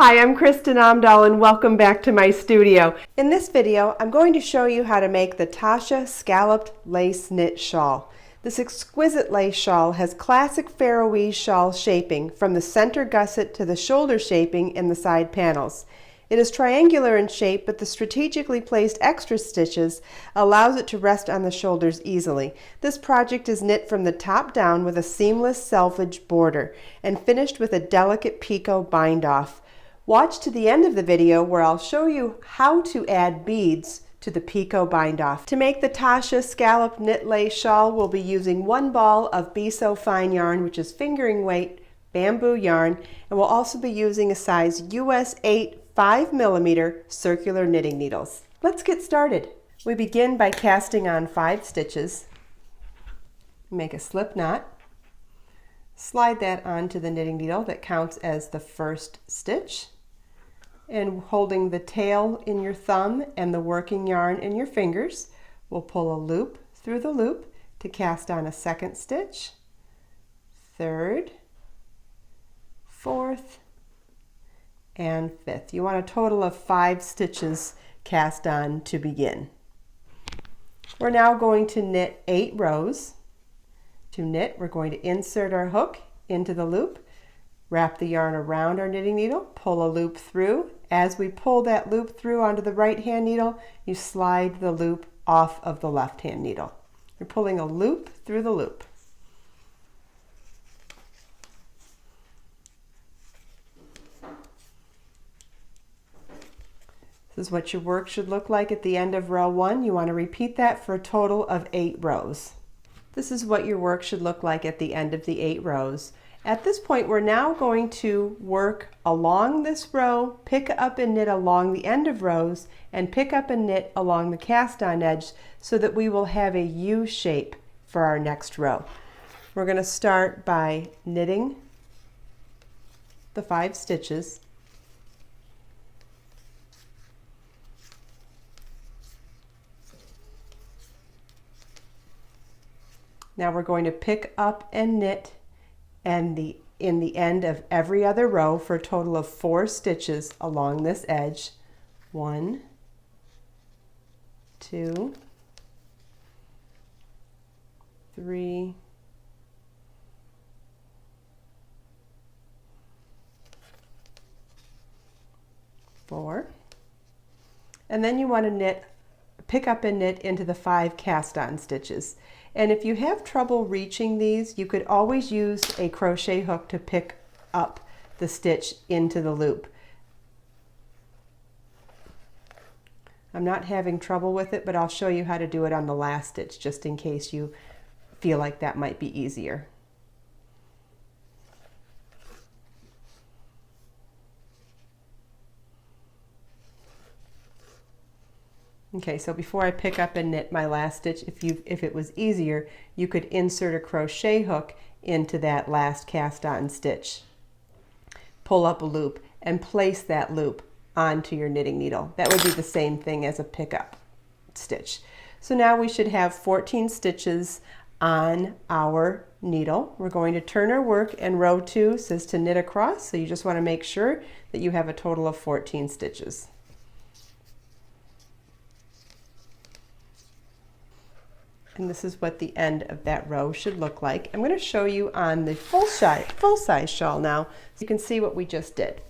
Hi, I'm Kristin Omdahl and welcome back to my studio. In this video, I'm going to show you how to make the Tasha scalloped lace knit shawl. This exquisite lace shawl has classic Faroese shawl shaping from the center gusset to the shoulder shaping in the side panels. It is triangular in shape, but the strategically placed extra stitches allows it to rest on the shoulders easily. This project is knit from the top down with a seamless selvage border and finished with a delicate picot bind off. Watch to the end of the video where I'll show you how to add beads to the picot bind off. To make the Tasha scallop knit lace shawl, we'll be using 1 ball of Be-So fine yarn, which is fingering weight bamboo yarn, and we'll also be using a size US 8 5mm circular knitting needles. Let's get started. We begin by casting on 5 stitches. Make a slip knot. Slide that onto the knitting needle. That counts as the first stitch. And holding the tail in your thumb and the working yarn in your fingers, we'll pull a loop through the loop to cast on a second stitch, third, fourth, and fifth. You want a total of 5 stitches cast on to begin. We're now going to knit 8 rows. To knit, we're going to insert our hook into the loop, wrap the yarn around our knitting needle, pull a loop through. As we pull that loop through onto the right hand needle, you slide the loop off of the left hand needle. You're pulling a loop through the loop. This is what your work should look like at the end of row 1. You want to repeat that for a total of 8 rows. This is what your work should look like at the end of the 8 rows. At this point, we're now going to work along this row, pick up and knit along the end of rows, and pick up and knit along the cast on edge so that we will have a U shape for our next row. We're going to start by knitting the 5 stitches. Now we're going to pick up and knit and in the end of every other row for a total of 4 stitches along this edge. 1, 2, 3, 4, and then you want to pick up and knit into the 5 cast on stitches. And if you have trouble reaching these, you could always use a crochet hook to pick up the stitch into the loop. I'm not having trouble with it, but I'll show you how to do it on the last stitch just in case you feel like that might be easier. Okay, so before I pick up and knit my last stitch, if it was easier, you could insert a crochet hook into that last cast on stitch. Pull up a loop and place that loop onto your knitting needle. That would be the same thing as a pickup stitch. So now we should have 14 stitches on our needle. We're going to turn our work, and row 2 says to knit across, so you just want to make sure that you have a total of 14 stitches. And this is what the end of that row should look like. I'm going to show you on the full-size shawl now so you can see what we just did.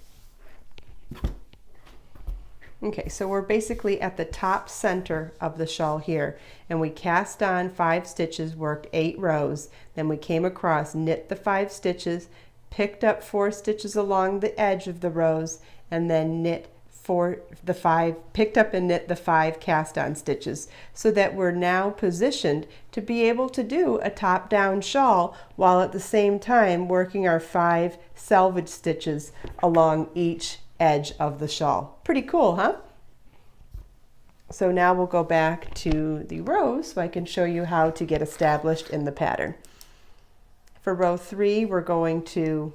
Okay, so we're basically at the top center of the shawl here, and we cast on 5 stitches, worked 8 rows, then we came across, knit the 5 stitches, picked up 4 stitches along the edge of the rows, and then picked up and knit the 5 cast on stitches, so that we're now positioned to be able to do a top down shawl while at the same time working our 5 selvage stitches along each edge of the shawl. Pretty cool, huh? So now we'll go back to the rows so I can show you how to get established in the pattern. For row 3, we're going to,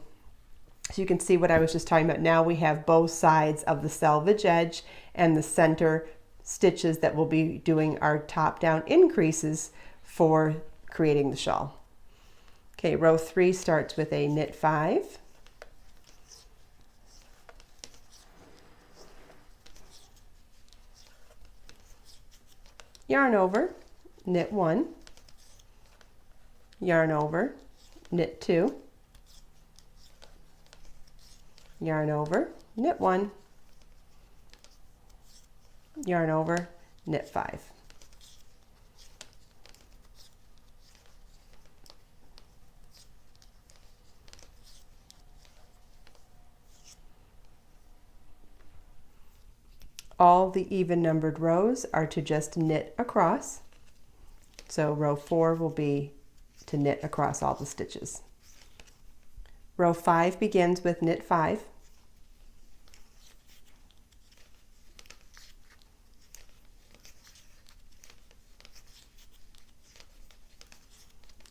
so you can see what I was just talking about. Now we have both sides of the selvage edge and the center stitches that will be doing our top down increases for creating the shawl. Okay, row 3 starts with a knit 5, yarn over, knit 1, yarn over, knit 2, yarn over, knit 1, yarn over, knit 5. All the even numbered rows are to just knit across. So row 4 will be to knit across all the stitches. Row 5 begins with knit 5.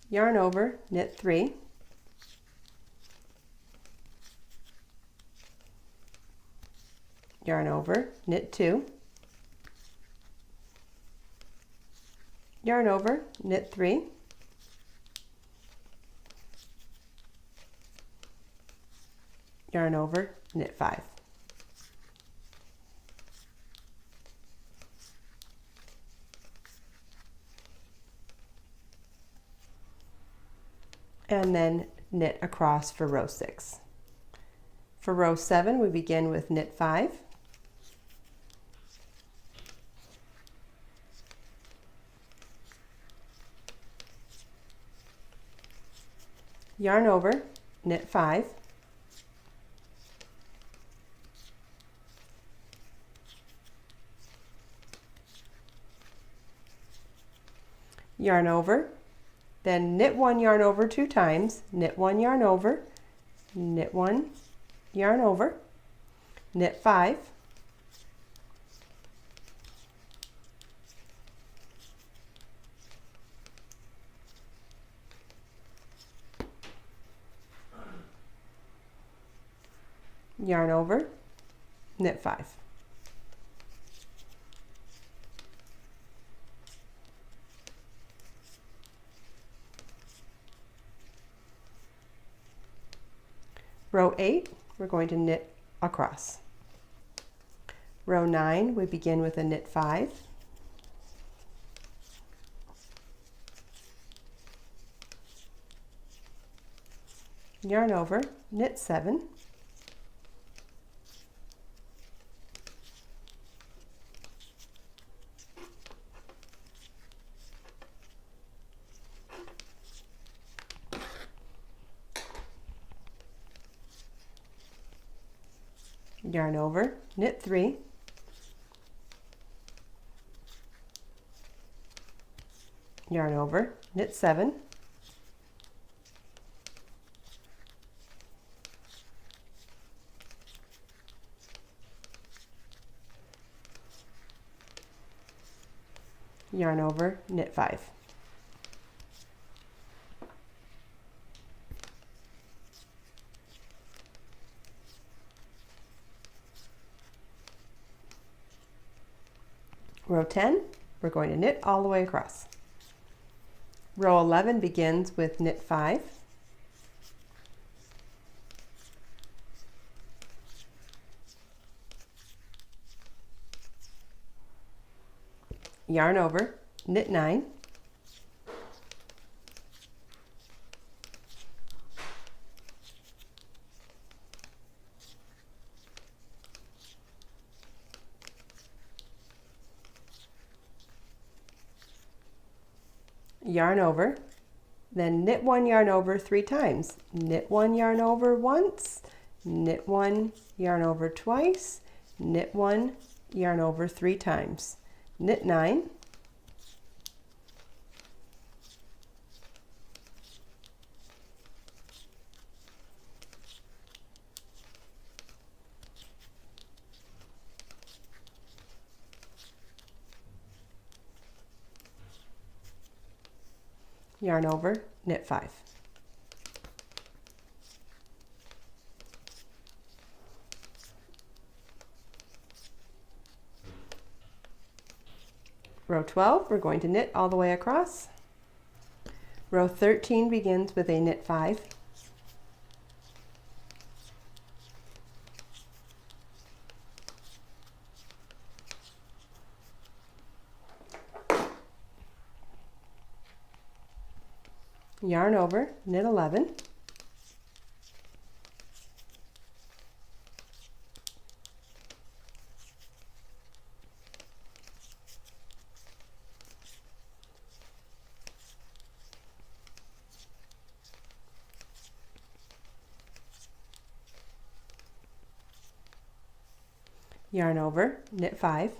Yarn over, knit 3. Yarn over, knit 2. Yarn over, knit 3. Yarn over, knit 5. And then knit across for row 6. For row 7, we begin with knit 5. Yarn over, knit 5. Yarn over, then knit 1 yarn over 2 times, knit 1 yarn over, knit 1 yarn over, knit 5, yarn over, knit 5. Row 8, we're going to knit across. Row 9, we begin with a knit 5. Yarn over, knit 7. Yarn over, knit 3. Yarn over, knit 7. Yarn over, knit 5. Row 10, we're going to knit all the way across. Row 11 begins with knit 5. Yarn over, knit 9. Yarn over, then knit 1 yarn over 3 times. Knit 1 yarn over once, knit 1 yarn over twice, knit 1 yarn over 3 times. Knit 9. Yarn over, knit 5. Row 12, we're going to knit all the way across. Row 13 begins with a knit 5. yarn over, knit 11, yarn over, knit 5,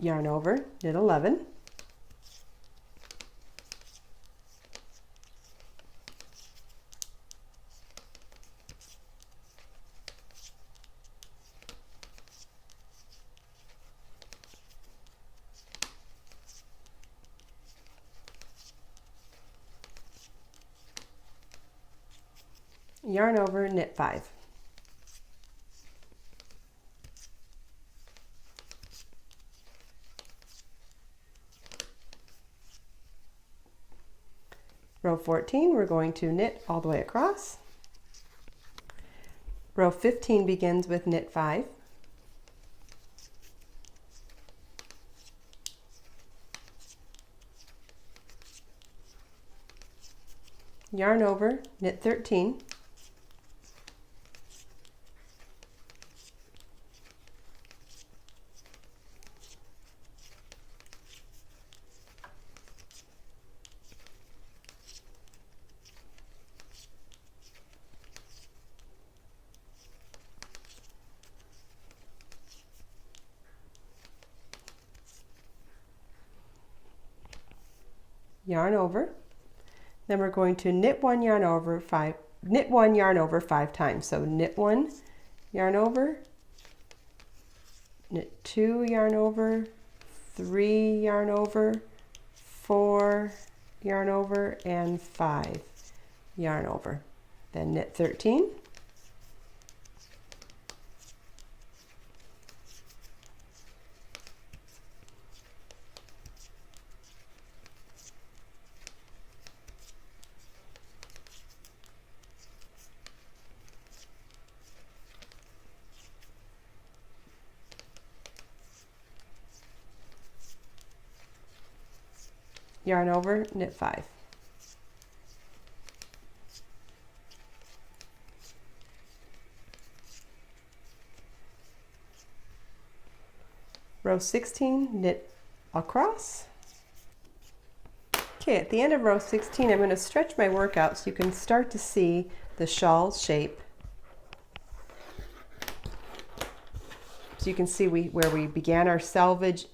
yarn over, knit 11, yarn over, knit 5. Row 14, we're going to knit all the way across. Row 15 begins with knit 5. Yarn over, knit 13. Yarn over. Then we're going to knit 1 yarn over 5 times. So knit 1 yarn over, knit 2 yarn over, 3 yarn over, 4 yarn over, and 5 yarn over. Then knit 13. Yarn over, knit 5. Row 16, knit across. Okay, at the end of row 16, I'm going to stretch my work out so you can start to see the shawl shape. So you can see where we began our selvage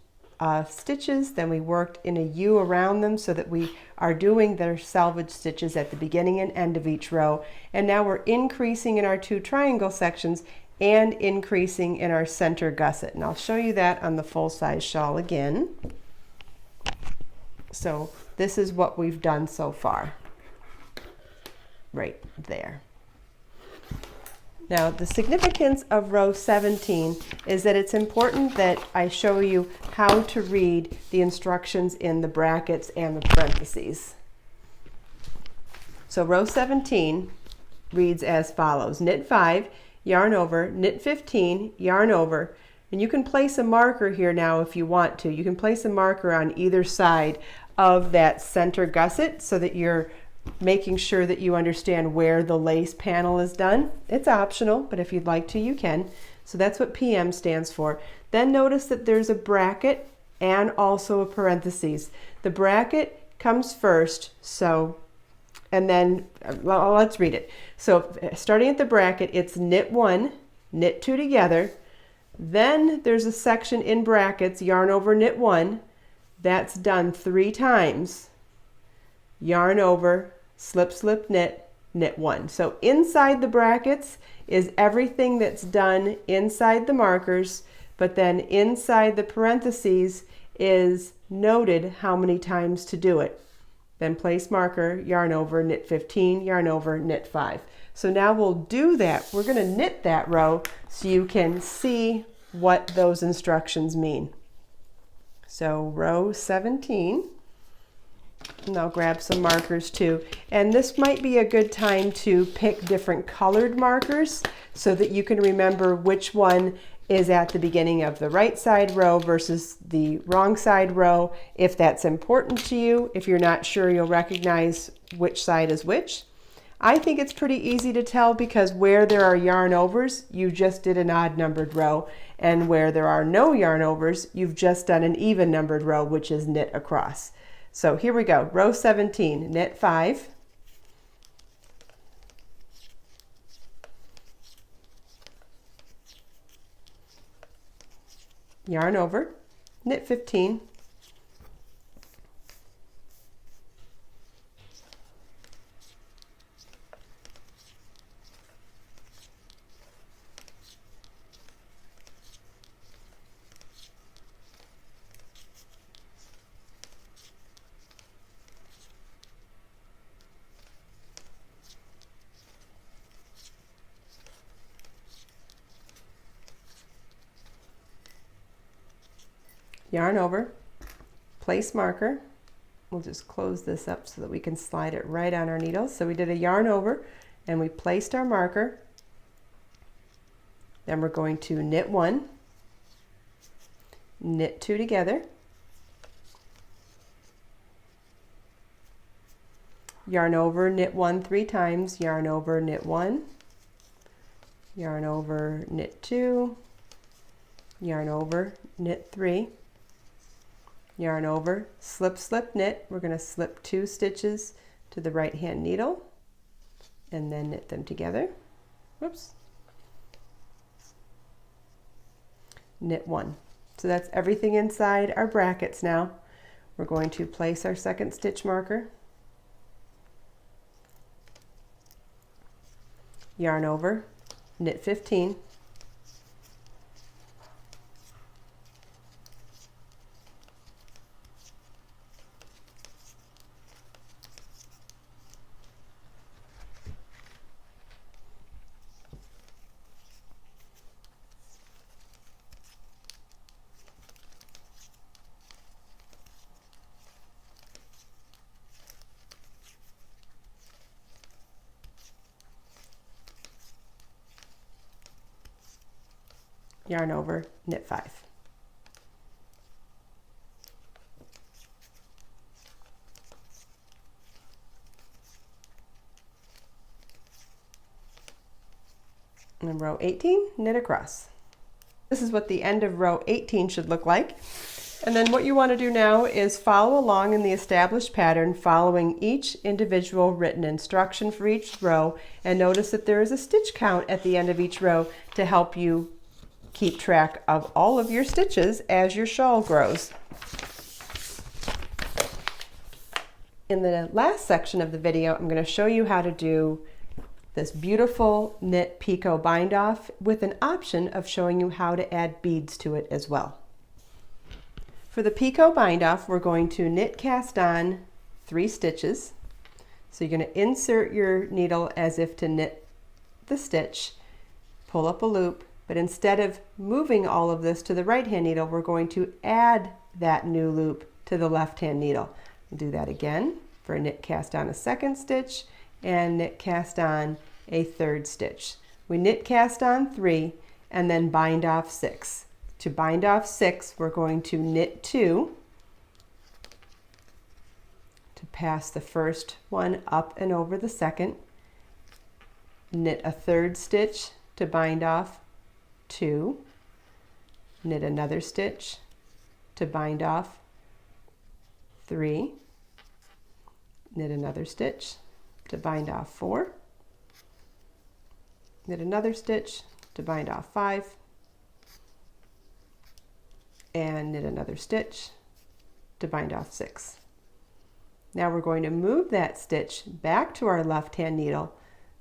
stitches, then we worked in a U around them so that we are doing their selvage stitches at the beginning and end of each row. And now we're increasing in our 2 triangle sections and increasing in our center gusset. And I'll show you that on the full-size shawl again. So this is what we've done so far, right there. Now, the significance of row 17 is that it's important that I show you how to read the instructions in the brackets and the parentheses. So row 17 reads as follows: knit 5, yarn over, knit 15, yarn over, and you can place a marker here now if you want to. You can place a marker on either side of that center gusset so that you're making sure that you understand where the lace panel is done. It's optional, but if you'd like to, you can. So that's what PM stands for. Then notice that there's a bracket and also a parentheses. The bracket comes first, and then, well, let's read it. So starting at the bracket, it's knit 1, knit 2 together. Then there's a section in brackets, yarn over, knit 1. That's done 3 times. Yarn over, slip, slip, knit, knit 1. So inside the brackets is everything that's done inside the markers, but then inside the parentheses is noted how many times to do it. Then place marker, yarn over, knit 15, yarn over, knit 5. So now we'll do that. We're going to knit that row so you can see what those instructions mean. So row 17. And I'll grab some markers too. And this might be a good time to pick different colored markers so that you can remember which one is at the beginning of the right side row versus the wrong side row. If that's important to you, if you're not sure you'll recognize which side is which. I think it's pretty easy to tell because where there are yarn overs, you just did an odd numbered row, and where there are no yarn overs, you've just done an even numbered row, which is knit across. So here we go, row 17, knit 5, yarn over, knit 15, yarn over, place marker. We'll just close this up so that we can slide it right on our needle. So we did a yarn over and we placed our marker. Then we're going to knit 1, knit 2 together, yarn over, knit 1 3 times, yarn over, knit 1, yarn over, knit 2, yarn over, knit 3, yarn over, slip, slip, knit. We're going to slip 2 stitches to the right hand needle and then knit them together. Whoops. Knit 1. So that's everything inside our brackets now. We're going to place our second stitch marker, yarn over, knit 15, yarn over, knit 5. And then row 18, knit across. This is what the end of row 18 should look like. And then what you want to do now is follow along in the established pattern, following each individual written instruction for each row, and notice that there is a stitch count at the end of each row to help you keep track of all of your stitches as your shawl grows. In the last section of the video, I'm going to show you how to do this beautiful knit picot bind off with an option of showing you how to add beads to it as well. For the picot bind off, we're going to knit cast on 3 stitches. So you're going to insert your needle as if to knit the stitch, pull up a loop, but instead of moving all of this to the right hand needle, we're going to add that new loop to the left hand needle. We'll do that again for a knit cast on a second stitch and knit cast on a third stitch. We knit cast on 3 and then bind off 6. To bind off 6, we're going to knit 2 to pass the first one up and over the second, knit a third stitch to bind off 2, knit another stitch to bind off 3, knit another stitch to bind off 4, knit another stitch to bind off 5, and knit another stitch to bind off 6. Now we're going to move that stitch back to our left hand needle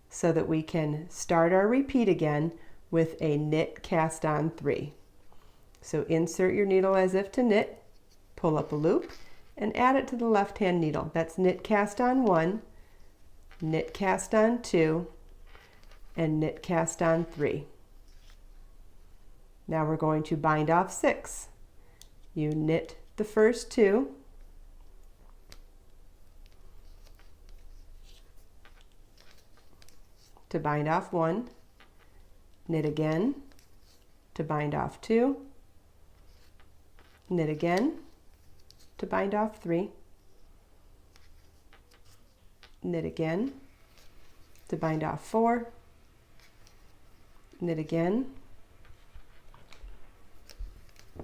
so that we can start our repeat again with a knit cast on 3. So insert your needle as if to knit, pull up a loop, and add it to the left hand needle. That's knit cast on 1, knit cast on 2, and knit cast on 3. Now we're going to bind off 6. You knit the first 2, to bind off 1, knit again to bind off 2, knit again to bind off 3, knit again to bind off 4, knit again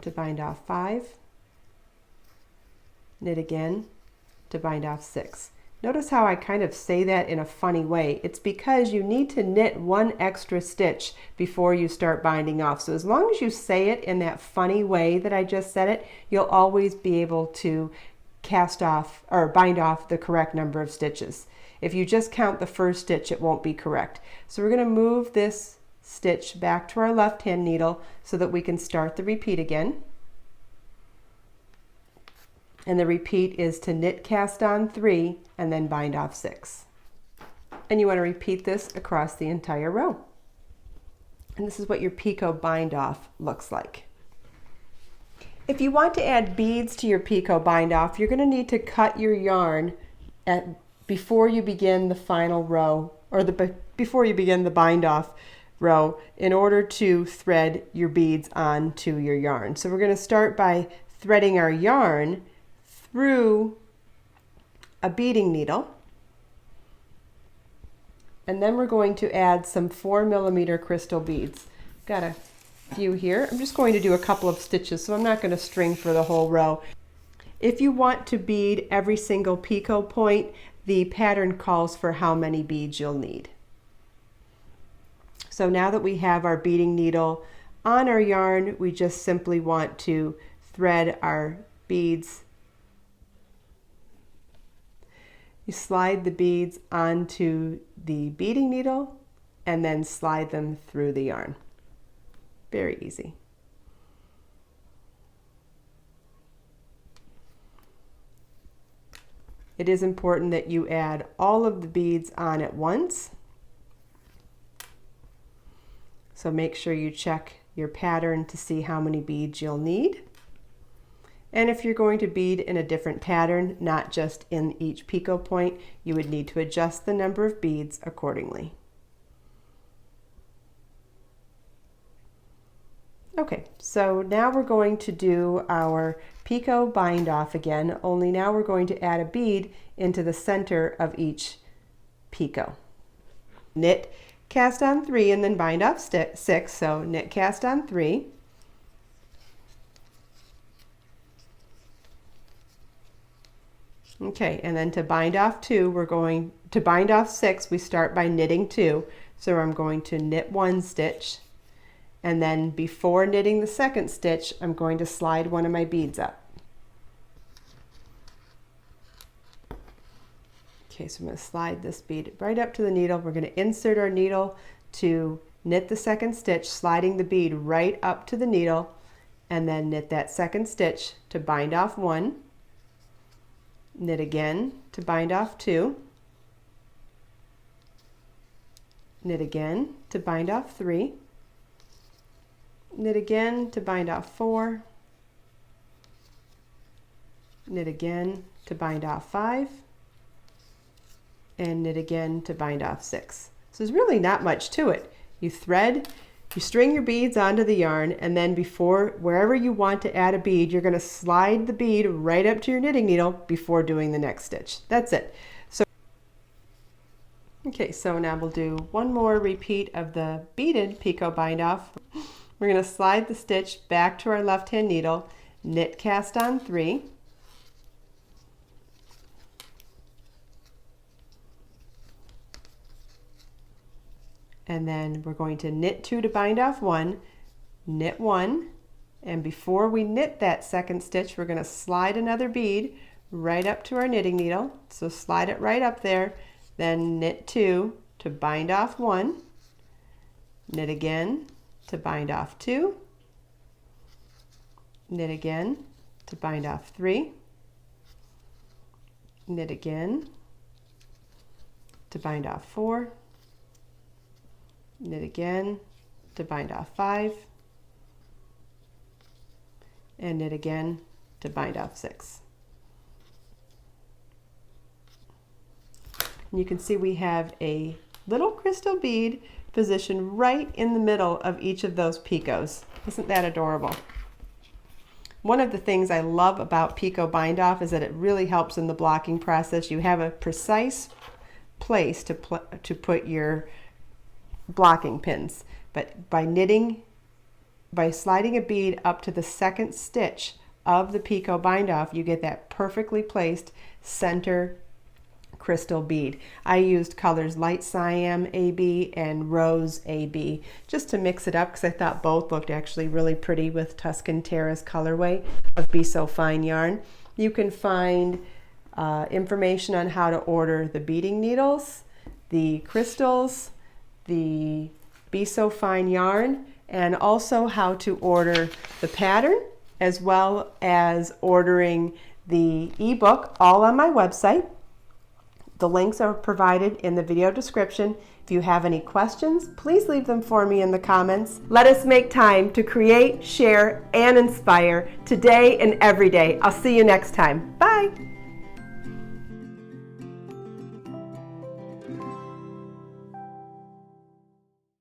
to bind off 5, knit again to bind off 6. Notice how I kind of say that in a funny way. It's because you need to knit one extra stitch before you start binding off. So as long as you say it in that funny way that I just said it, you'll always be able to cast off or bind off the correct number of stitches. If you just count the first stitch, it won't be correct. So we're going to move this stitch back to our left hand needle so that we can start the repeat again. And the repeat is to knit cast on 3 and then bind off 6. And you want to repeat this across the entire row. And this is what your picot bind off looks like. If you want to add beads to your picot bind off, you're going to need to cut your yarn before you begin the final row, or before you begin the bind off row, in order to thread your beads onto your yarn. So we're going to start by threading our yarn through a beading needle, and then we're going to add some 4mm crystal beads. Got a few here. I'm just going to do a couple of stitches, so I'm not going to string for the whole row. If you want to bead every single picot point, the pattern calls for how many beads you'll need. So now that we have our beading needle on our yarn, we just simply want to thread our beads. You slide the beads onto the beading needle and then slide them through the yarn. Very easy. It is important that you add all of the beads on at once. So make sure you check your pattern to see how many beads you'll need. And if you're going to bead in a different pattern, not just in each picot point, you would need to adjust the number of beads accordingly. Okay, so now we're going to do our picot bind off again, only now we're going to add a bead into the center of each picot. Knit cast on 3 and then bind off 6, so knit cast on 3. Okay, and then to bind off 2, we're going to bind off 6, we start by knitting 2. So I'm going to knit 1 stitch, and then before knitting the second stitch, I'm going to slide one of my beads up. Okay, so I'm going to slide this bead right up to the needle. We're going to insert our needle to knit the second stitch, sliding the bead right up to the needle, and then knit that second stitch to bind off 1. Knit again to bind off 2, knit again to bind off 3, knit again to bind off 4, knit again to bind off 5, and knit again to bind off 6. So there's really not much to it. You thread, you string your beads onto the yarn, and then wherever you want to add a bead, you're going to slide the bead right up to your knitting needle before doing the next stitch. That's it. Okay, so now we'll do one more repeat of the beaded picot bind off. We're going to slide the stitch back to our left hand needle, knit cast on 3, and then we're going to knit 2 to bind off 1, knit 1, and before we knit that second stitch, we're going to slide another bead right up to our knitting needle. So slide it right up there, then knit 2 to bind off 1, knit again to bind off 2, knit again to bind off 3, knit again to bind off 4, knit again to bind off 5, and knit again to bind off 6. And you can see we have a little crystal bead positioned right in the middle of each of those picots. Isn't that adorable? One of the things I love about Picot Bind Off is that it really helps in the blocking process. You have a precise place to put your blocking pins, but by sliding a bead up to the second stitch of the Picot Bind Off, you get that perfectly placed center crystal bead. I used colors Light Siam AB and Rose AB just to mix it up because I thought both looked actually really pretty with Tuscan Terrace colorway of Be So Fine yarn. You can find information on how to order the beading needles, the crystals, the Be So Fine yarn, and also how to order the pattern as well as ordering the ebook, all on my website. The links are provided in the video description. If you have any questions, please leave them for me in the comments. Let us make time to create, share, and inspire today and every day. I'll see you next time. Bye.